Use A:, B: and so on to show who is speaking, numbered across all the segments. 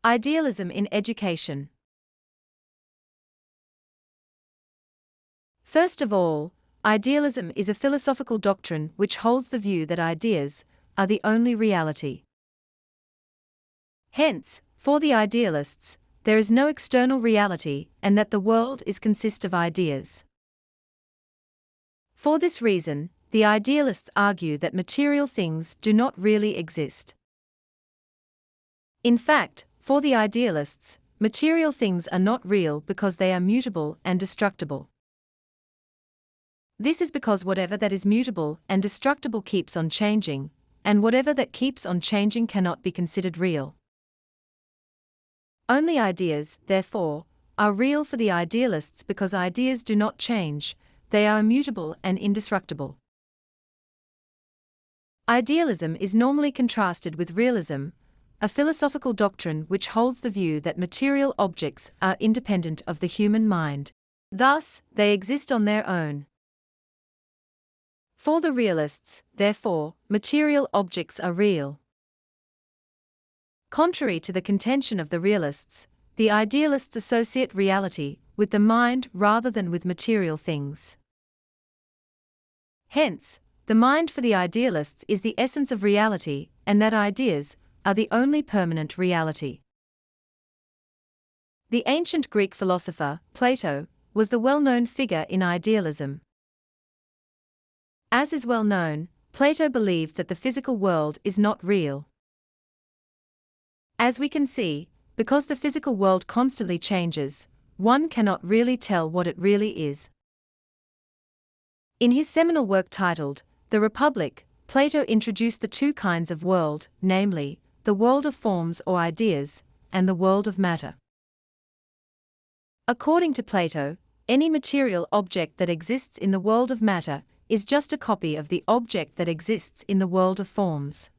A: Idealism in education. First of all, idealism is a philosophical doctrine which holds the view that ideas are the only reality. Hence, for the idealists, there is no external reality and that the world consists of ideas. For this reason, the idealists argue that material things do not really exist. In fact, for the idealists, material things are not real because they are mutable and destructible. This is because whatever that is mutable and destructible keeps on changing, and whatever that keeps on changing cannot be considered real. Only ideas, therefore, are real for the idealists because ideas do not change, they are immutable and indestructible. Idealism is normally contrasted with realism, a philosophical doctrine which holds the view that material objects are independent of the human mind. Thus, they exist on their own. For the realists, therefore, material objects are real. Contrary to the contention of the realists, the idealists associate reality with the mind rather than with material things. Hence, the mind for the idealists is the essence of reality, and that ideas are the only permanent reality. The ancient Greek philosopher, Plato, was the well-known figure in idealism. As is well known, Plato believed that the physical world is not real. As we can see, because the physical world constantly changes, one cannot really tell what it really is. In his seminal work titled The Republic, Plato introduced the two kinds of world, namely, the world of forms or ideas, and the world of matter. According to Plato, any material object that exists in the world of matter is just a copy of the object that exists in the world of forms.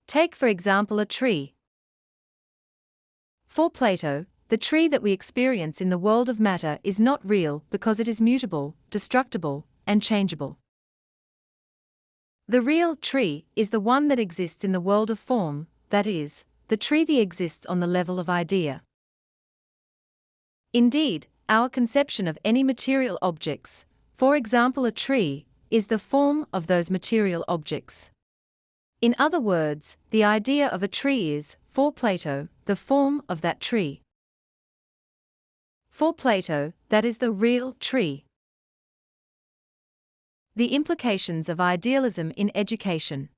A: Take for example a tree. For Plato, the tree that we experience in the world of matter is not real because it is mutable, destructible, and changeable. The real tree is the one that exists in the world of form, that is, the tree that exists on the level of idea. Indeed, our conception of any material objects, for example a tree, is the form of those material objects. In other words, the idea of a tree is, for Plato, the form of that tree. For Plato, that is the real tree. The implications of idealism in education.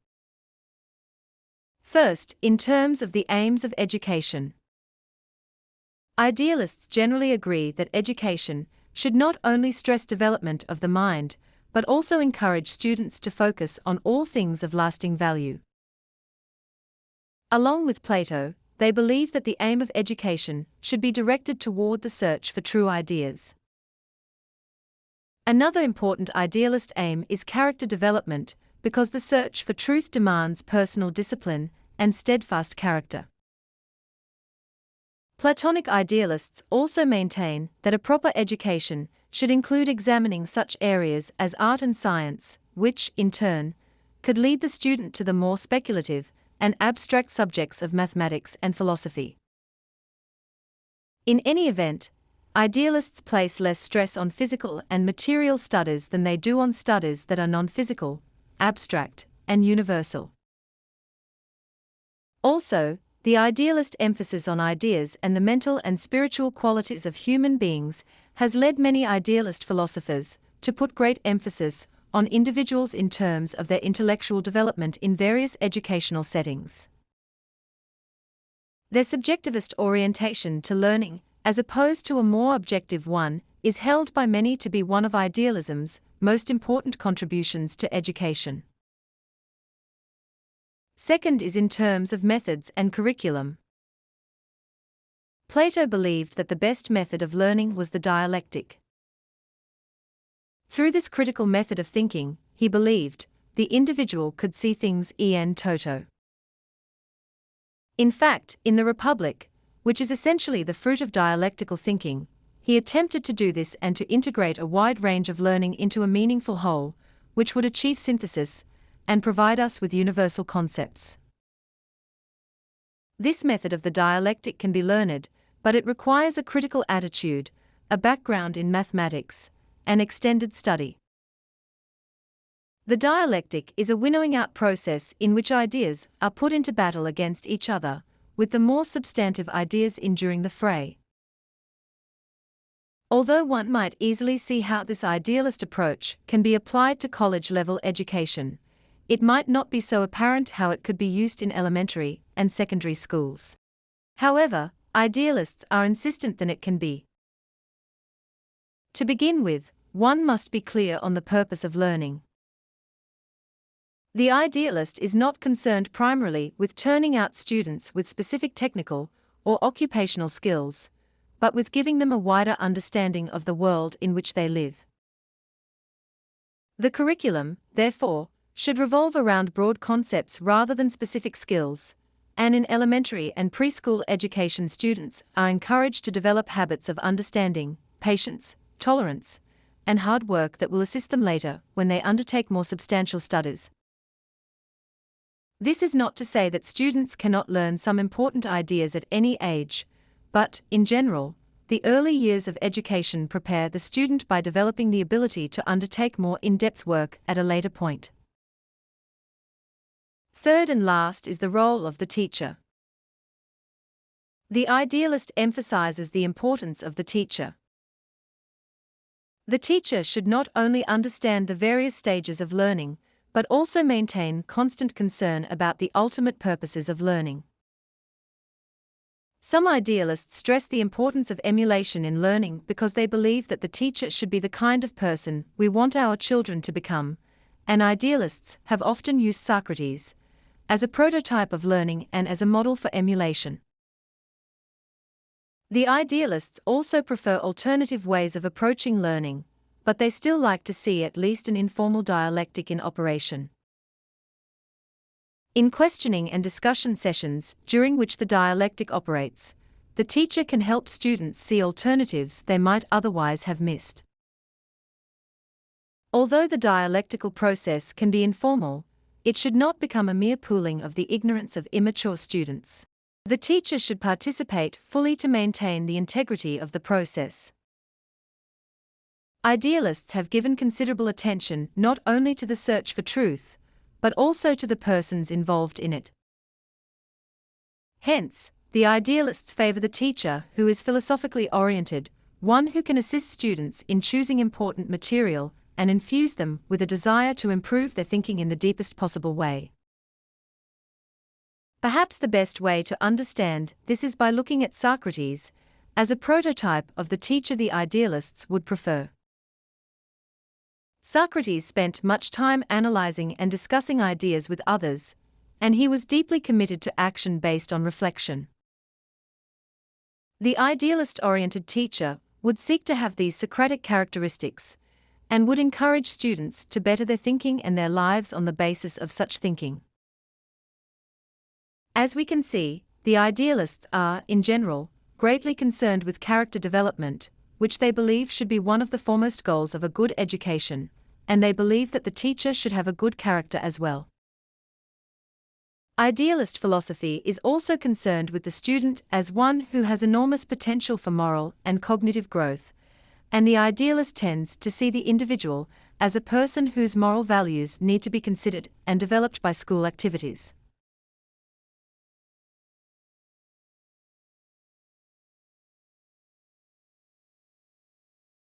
A: First, in terms of the aims of education. Idealists generally agree that education should not only stress development of the mind, but also encourage students to focus on all things of lasting value. Along with Plato, they believe that the aim of education should be directed toward the search for true ideas. Another important idealist aim is character development, because the search for truth demands personal discipline and steadfast character. Platonic idealists also maintain that a proper education should include examining such areas as art and science, which, in turn, could lead the student to the more speculative and abstract subjects of mathematics and philosophy. In any event, idealists place less stress on physical and material studies than they do on studies that are non-physical, abstract, and universal. Also, the idealist emphasis on ideas and the mental and spiritual qualities of human beings has led many idealist philosophers to put great emphasis on individuals in terms of their intellectual development in various educational settings. Their subjectivist orientation to learning, as opposed to a more objective one, is held by many to be one of idealism's most important contributions to education. Second is in terms of methods and curriculum. Plato believed that the best method of learning was the dialectic. Through this critical method of thinking, he believed, the individual could see things en toto. In fact, in the Republic, which is essentially the fruit of dialectical thinking, he attempted to do this and to integrate a wide range of learning into a meaningful whole, which would achieve synthesis and provide us with universal concepts. This method of the dialectic can be learned, but it requires a critical attitude, a background in mathematics, and extended study. The dialectic is a winnowing out process in which ideas are put into battle against each other, with the more substantive ideas enduring the fray. Although one might easily see how this idealist approach can be applied to college-level education, it might not be so apparent how it could be used in elementary and secondary schools. However, idealists are insistent that it can be. To begin with, one must be clear on the purpose of learning. The idealist is not concerned primarily with turning out students with specific technical or occupational skills, but with giving them a wider understanding of the world in which they live. The curriculum, therefore, should revolve around broad concepts rather than specific skills, and in elementary and preschool education students are encouraged to develop habits of understanding, patience, tolerance, and hard work that will assist them later when they undertake more substantial studies. This is not to say that students cannot learn some important ideas at any age, but, in general, the early years of education prepare the student by developing the ability to undertake more in-depth work at a later point. Third and last is the role of the teacher. The idealist emphasizes the importance of the teacher. The teacher should not only understand the various stages of learning, but also maintain constant concern about the ultimate purposes of learning. Some idealists stress the importance of emulation in learning because they believe that the teacher should be the kind of person we want our children to become, and idealists have often used Socrates as a prototype of learning and as a model for emulation. The idealists also prefer alternative ways of approaching learning, but they still like to see at least an informal dialectic in operation. In questioning and discussion sessions, during which the dialectic operates, the teacher can help students see alternatives they might otherwise have missed. Although the dialectical process can be informal, it should not become a mere pooling of the ignorance of immature students. The teacher should participate fully to maintain the integrity of the process. Idealists have given considerable attention not only to the search for truth, but also to the persons involved in it. Hence, the idealists favor the teacher who is philosophically oriented, one who can assist students in choosing important material and infuse them with a desire to improve their thinking in the deepest possible way. Perhaps the best way to understand this is by looking at Socrates as a prototype of the teacher the idealists would prefer. Socrates spent much time analyzing and discussing ideas with others, and he was deeply committed to action based on reflection. The idealist-oriented teacher would seek to have these Socratic characteristics, and would encourage students to better their thinking and their lives on the basis of such thinking. As we can see, the idealists are, in general, greatly concerned with character development, which they believe should be one of the foremost goals of a good education, and they believe that the teacher should have a good character as well. Idealist philosophy is also concerned with the student as one who has enormous potential for moral and cognitive growth, and the idealist tends to see the individual as a person whose moral values need to be considered and developed by school activities.